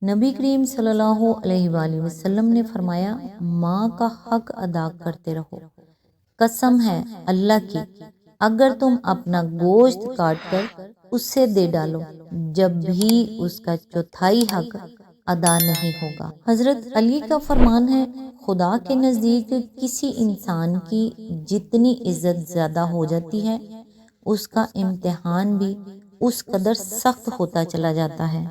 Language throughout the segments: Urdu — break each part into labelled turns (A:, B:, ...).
A: نبی کریم صلی اللہ علیہ وآلہ وسلم نے فرمایا، ماں کا حق ادا کرتے رہو۔ قسم ہے اللہ کی، اگر تم اپنا گوشت کاٹ کر اس سے دے ڈالو جب بھی اس کا چوتھائی حق ادا نہیں ہوگا۔ حضرت علی کا فرمان ہے، خدا کے نزدیک کسی انسان کی جتنی عزت زیادہ ہو جاتی ہے، اس کا امتحان بھی اس قدر سخت ہوتا چلا جاتا ہے۔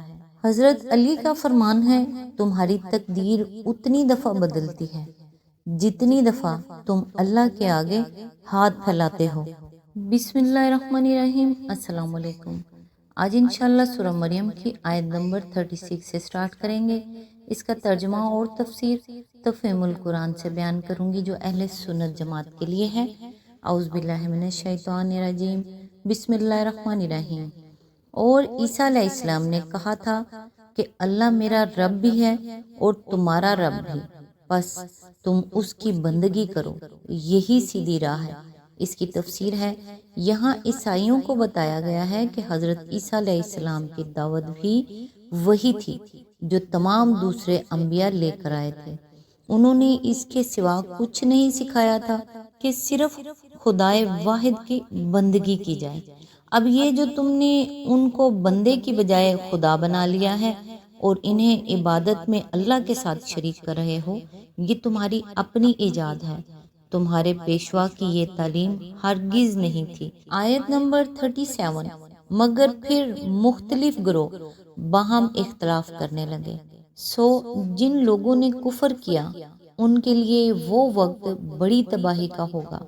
A: حضرت علی کا فرمان ہے، تمہاری تقدیر اتنی دفعہ بدلتی ہے جتنی دفعہ تم اللہ کے آگے ہاتھ پھیلاتے ہو۔ بسم اللہ الرحمن الرحیم۔ السلام علیکم۔ آج انشاءاللہ سورہ مریم کی آیت نمبر 36 سے سٹارٹ کریں گے۔ اس کا ترجمہ اور تفسیر تفہیم القرآن سے بیان کروں گی جو اہل سنت جماعت کے لیے ہے۔ اعوذ باللہ من الشیطان الرجیم، بسم اللہ الرحمن الرحیم۔ اور عیسیٰ علیہ السلام نے کہا تھا کہ اللہ میرا رب بھی ہے اور تمہارا رب بھی، بس تم اس کی بندگی کرو، یہی سیدھی راہ ہے۔ اس کی تفسیر ہے، یہاں عیسائیوں کو بتایا گیا ہے کہ حضرت عیسیٰ علیہ السلام کی دعوت بھی وہی تھی جو تمام دوسرے انبیاء لے کر آئے تھے۔ انہوں نے اس کے سوا کچھ نہیں سکھایا تھا کہ صرف خدائے واحد کی بندگی کی جائے۔ اب یہ جو تم نے ان کو بندے کی بجائے خدا بنا لیا ہے اور انہیں عبادت میں اللہ کے ساتھ شریک کر رہے ہو، یہ تمہاری اپنی ایجاد ہے، تمہارے پیشوا کی یہ تعلیم ہرگز نہیں تھی۔ آیت نمبر 37۔ مگر پھر مختلف گروہ باہم اختلاف کرنے لگے، سو جن لوگوں نے کفر کیا ان کے لیے وہ وقت بڑی تباہی کا ہوگا،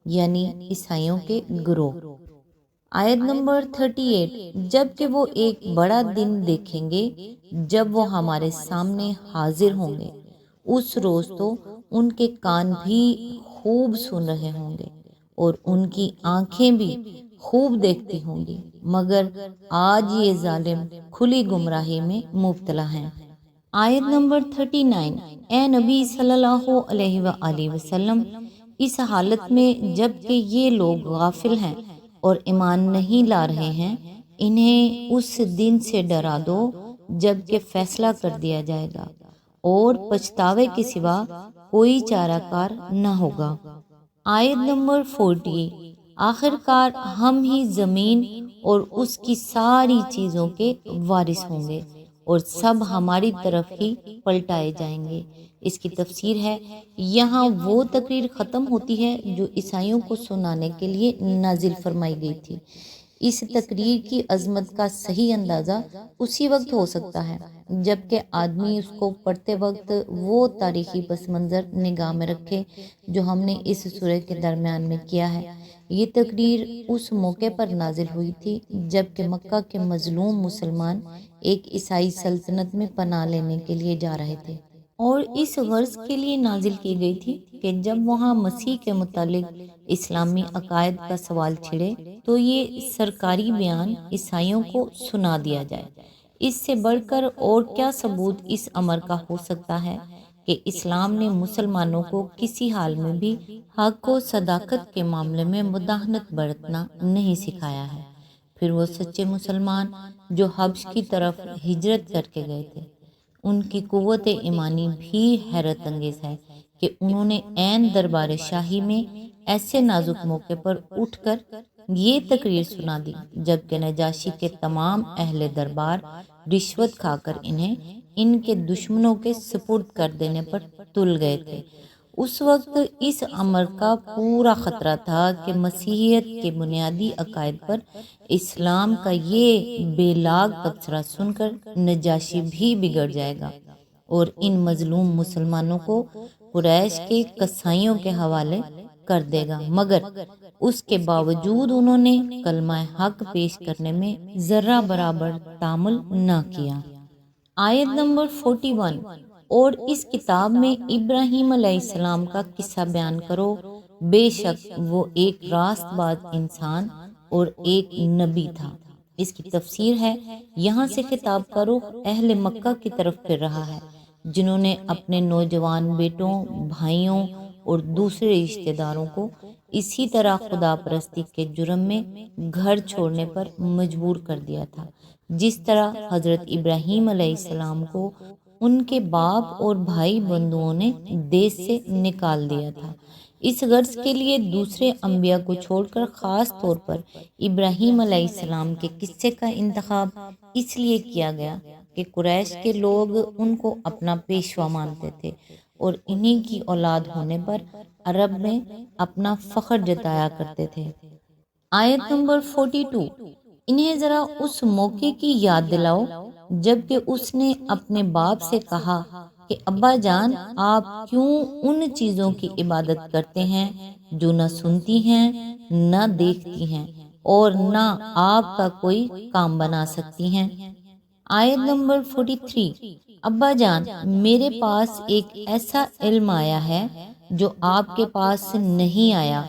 A: یعنی عیسائیوں کے گروہ۔ آیت نمبر 38۔ جب کہ وہ ایک بڑا دن دیکھیں گے جب وہ ہمارے سامنے حاضر ہوں گے، اس روز تو ان کے کان بھی خوب سن رہے ہوں گے اور ان کی آنکھیں بھی خوب دیکھتی ہوں گی، مگر آج یہ ظالم کھلی گمراہی میں مبتلا ہیں۔ آیت نمبر 39۔ اے نبی صلی اللہ علیہ وآلہ وسلم، اس حالت میں جب کہ یہ لوگ غافل ہیں اور ایمان نہیں لا رہے ہیں، انہیں اس دن سے ڈرا دو جب کہ فیصلہ کر دیا جائے گا اور پچھتاوے کے سوا کوئی چارہ کار نہ ہوگا۔ آیت نمبر 40۔ آخر کار ہم ہی زمین اور اس کی ساری چیزوں کے وارث ہوں گے اور سب ہماری طرف ہی پلٹائے جائیں گے۔ اس کی تفسیر ہے، یہاں وہ تقریر ختم ہوتی ہے جو عیسائیوں کو سنانے کے لیے نازل فرمائی گئی تھی۔ اس تقریر کی عظمت کا صحیح اندازہ اسی وقت ہو سکتا ہے جبکہ آدمی اس کو پڑھتے وقت وہ تاریخی پس منظر نگاہ میں رکھے جو ہم نے اس سورہ کے درمیان میں کیا ہے۔ یہ تقریر اس موقع پر نازل ہوئی تھی جبکہ مکہ کے مظلوم مسلمان ایک عیسائی سلطنت میں پناہ لینے کے لیے جا رہے تھے، اور اس غرض کے لیے نازل کی گئی تھی کہ جب وہاں مسیح کے متعلق اسلامی عقائد کا سوال چھڑے تو یہ سرکاری بیان عیسائیوں کو سنا دیا جائے۔ اس سے بڑھ کر اور کیا ثبوت اس امر کا ہو سکتا ہے کہ اسلام نے مسلمانوں کو کسی حال میں بھی حق و صداقت کے معاملے میں مداہنت برتنا نہیں سکھایا ہے۔ پھر وہ سچے مسلمان جو حبش کی طرف ہجرت کر کے گئے تھے، ان کی قوت ایمانی بھی حیرت انگیز ہے کہ انہوں نے عین دربار شاہی میں ایسے نازک موقع پر اٹھ کر یہ تقریر سنا دی جبکہ نجاشی کے تمام اہل دربار رشوت کھا کر انہیں ان کے دشمنوں کے سپرد کر دینے پر تل گئے تھے۔ اس وقت اس امر کا پورا خطرہ تھا کہ مسیحیت کے بنیادی عقائد پر اسلام کا یہ بے لاگ تبصرہ سن کر نجاشی بھی بگڑ جائے گا اور ان مظلوم مسلمانوں کو قریش کے قصائیوں کے حوالے کر دے گا، مگر اس کے باوجود انہوں نے کلمہ حق پیش کرنے میں ذرہ برابر تامل نہ کیا۔ آیت نمبر 41۔ اور اس کتاب میں ابراہیم علیہ السلام کا قصہ بیان کرو، بے شک وہ ایک راست باز انسان اور ایک نبی تھا۔ اس کی تفسیر ہے، یہاں سے خطاب کا رخ اہل مکہ کی طرف پھر رہا ہے جنہوں نے اپنے نوجوان بیٹوں، بھائیوں اور دوسرے رشتہ داروں کو اسی طرح خدا پرستی کے جرم میں گھر چھوڑنے پر مجبور کر دیا تھا جس طرح حضرت ابراہیم علیہ السلام کو ان کے باپ اور بھائی بندوؤں نے دیس سے نکال دیا تھا۔ اس غرض کے لیے دوسرے انبیاء کو چھوڑ کر خاص طور پر ابراہیم علیہ السلام کے قصے کا انتخاب اس لیے کیا گیا کہ قریش کے لوگ ان کو اپنا پیشوا مانتے تھے اور انہی کی اولاد ہونے پر عرب میں اپنا فخر جتایا کرتے تھے۔ آیت نمبر 42، انہیں ذرا اس موقع کی یاد دلاؤ جب کہ اس نے اپنے باپ سے کہا کہ ابا جان، آپ کیوں ان چیزوں کی عبادت کرتے ہیں جو نہ سنتی ہیں نہ دیکھتی ہیں اور نہ آپ کا کوئی کام بنا سکتی ہیں۔ آیت نمبر 43، ابا جان، میرے پاس ایک ایسا علم آیا ہے جو آپ کے پاس نہیں آیا،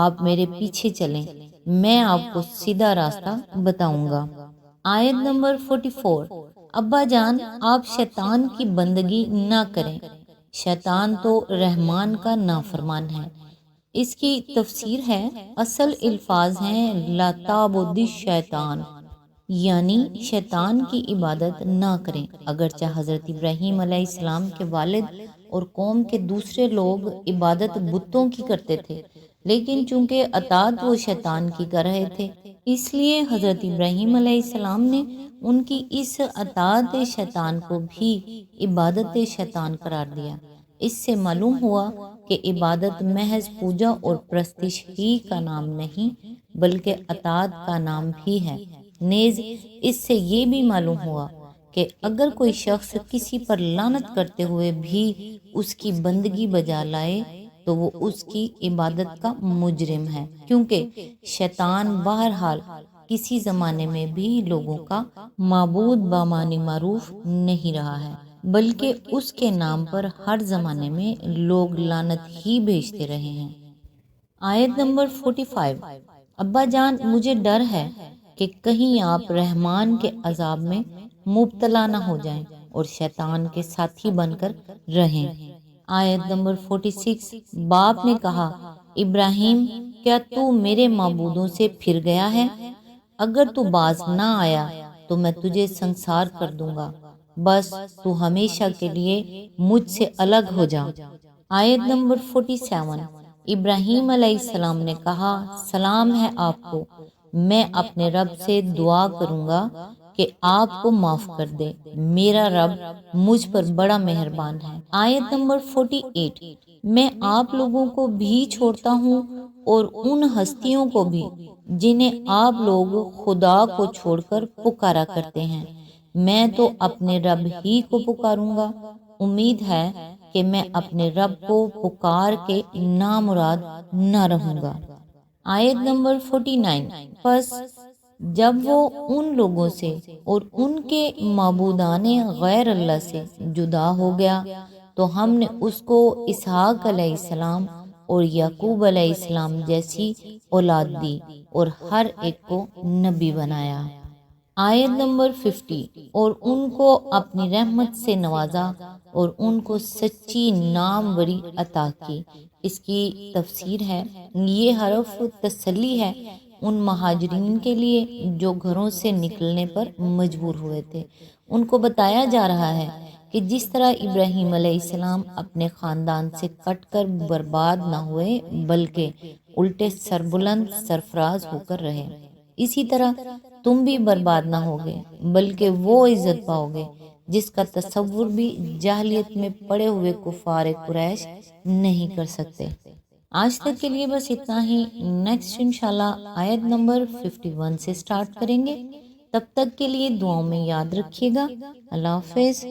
A: آپ میرے پیچھے چلیں، میں آپ کو سیدھا راستہ بتاؤں گا۔ آیت نمبر 44، ابا جان، آپ شیطان کی بندگی نہ کریں، شیطان تو رحمان کا نافرمان ہے۔ اس کی تفسیر ہے، اصل الفاظ ہیں لا تعبد الشیطان، یعنی شیطان کی عبادت نہ کریں۔ اگرچہ حضرت ابراہیم علیہ السلام کے والد اور قوم کے دوسرے لوگ عبادت بتوں کی کرتے تھے، لیکن چونکہ اطاعت وہ شیطان کی کر رہے تھے، اس لیے حضرت ابراہیم علیہ السلام نے ان کی اس اطاعت شیطان کو بھی عبادت شیطان قرار دیا۔ اس سے معلوم ہوا کہ عبادت محض پوجا اور پرستش ہی کا نام نہیں بلکہ اطاعت کا نام بھی ہے۔ نیز اس سے یہ بھی معلوم ہوا کہ اگر کوئی شخص کسی پر لعنت کرتے ہوئے بھی اس کی بندگی بجا لائے تو وہ اس کی عبادت کا مجرم ہے، کیونکہ شیطان بہرحال کسی زمانے میں بھی لوگوں کا معبود بامعنی معروف نہیں رہا ہے، بلکہ اس کے نام پر ہر زمانے میں لوگ لعنت ہی بھیجتے رہے ہیں۔ آیت نمبر 45، ابا جان، مجھے ڈر ہے کہ کہیں آپ رحمان کے عذاب میں مبتلا نہ ہو جائیں اور شیطان کے ساتھی بن کر رہیں۔ آیت نمبر 46، باپ نے کہا، ابراہیم، کیا تو میرے معبودوں سے پھر گیا ہے؟ اگر تو باز نہ آیا تو میں تجھے سنسار کر دوں گا، بس تو ہمیشہ کے لیے مجھ سے الگ ہو جا۔ آیت نمبر 47، ابراہیم علیہ السلام نے کہا، سلام ہے آپ کو، میں اپنے رب سے دعا کروں گا کہ آپ کو معاف کر دے، میرا رب مجھ پر بڑا مہربان ہے۔ آیت نمبر 48، میں آپ لوگوں کو بھی چھوڑتا ہوں اور ان ہستیوں کو بھی جنہیں آپ لوگ خدا کو چھوڑ کر پکارا کرتے ہیں، میں تو اپنے رب ہی کو پکاروں گا، امید ہے کہ میں اپنے رب کو پکار کے نامراد نہ رہوں گا۔ آیت نمبر 49، پس جب وہ ان لوگوں سے اور ان کے معبودان غیر اللہ سے جدا ہو گیا تو ہم نے اس کو اسحاق علیہ السلام اور یعقوب علیہ السلام جیسی اولاد دی اور ہر ایک کو نبی بنایا۔ آیت نمبر 50، اور ان کو اپنی رحمت سے نوازا اور ان کو سچی ناموری عطا کی۔ اس کی تفسیر ہے، یہ حرف تسلی ہے ان مہاجرین کے لیے جو گھروں سے نکلنے پر مجبور ہوئے تھے۔ ان کو بتایا جا رہا ہے کہ جس طرح ابراہیم علیہ السلام اپنے خاندان سے کٹ کر برباد نہ ہوئے بلکہ الٹے سربلند سرفراز ہو کر رہے، اسی طرح تم بھی برباد نہ ہوگے بلکہ وہ عزت پاؤ گے جس کا تصور بھی جاہلیت میں پڑے ہوئے کفار قریش نہیں کر سکتے۔ آج تک کے لیے بس اتنا ہی، نیکسٹ انشاءاللہ آیت نمبر 51 سے سٹارٹ کریں گے۔ تب تک کے لیے دعاؤں میں یاد رکھیے گا۔ اللہ حافظ۔